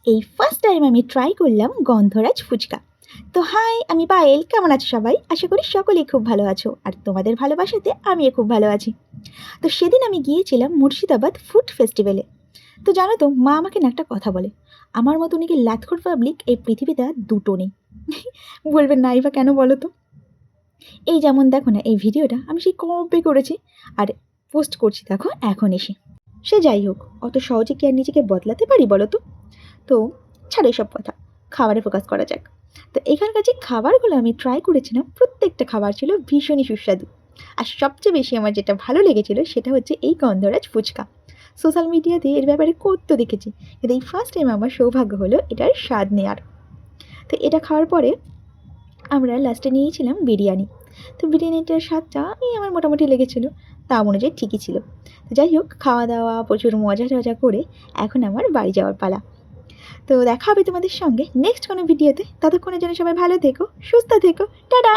এই first time আমি try করলাম গন্ধরাজ ফুচকা। তো হাই, আমি পায়েল। কেমন আছো সবাই? আশা করি সকলেই খুব ভালো আছো, আর তোমাদের ভালোবাসাতে আমিও খুব ভালো আছি। তো সেদিন আমি গিয়েছিলাম মুর্শিদাবাদ ফুড ফেস্টিভ্যালে। তো জানো তো, মা আমাকে না একটা কথা বলে, আমার মতো নাকি ল্যাথখোর পাবলিক এই পৃথিবীতে আর দুটো নেই। বলবেন নাই বা কেন বলো তো? এই যেমন দেখো না, এই ভিডিওটা আমি সেই কবে করেছি, আর পোস্ট করছি দেখো এখন এসে। সে যাই হোক, অত সহজে কি আর নিজেকে বদলাতে পারি বলো তো? তো ছাড়ো এসব কথা, খাবারে ফোকাস করা যাক। তো এখানকার যে খাবারগুলো আমি ট্রাই করেছিলাম, প্রত্যেকটা খাবার ছিল ভীষণই সুস্বাদু। আর সবচেয়ে বেশি আমার যেটা ভালো লেগেছিল সেটা হচ্ছে এই গন্ধরাজ ফুচকা। সোশ্যাল মিডিয়াতে এর ব্যাপারে কত দেখেছি, কিন্তু এই ফার্স্ট টাইম আমার সৌভাগ্য হলো এটার স্বাদ নেওয়ার। তো এটা খাওয়ার পরে আমরা লাস্টে নিয়েছিলাম বিরিয়ানি। তো বিরিয়ানিটার স্বাদটা আমার মোটামুটি লেগেছিলো, তা অনুযায়ী ঠিকই ছিল। তো যাই হোক, খাওয়া দাওয়া প্রচুর মজা টজা করে এখন আমার বাড়ি যাওয়ার পালা। তো দেখা হবে তোমাদের সঙ্গে নেক্সট কোনো ভিডিওতে। ততক্ষণের জন্য সবাই ভালো থেকো, সুস্থ থেকো। টাটা।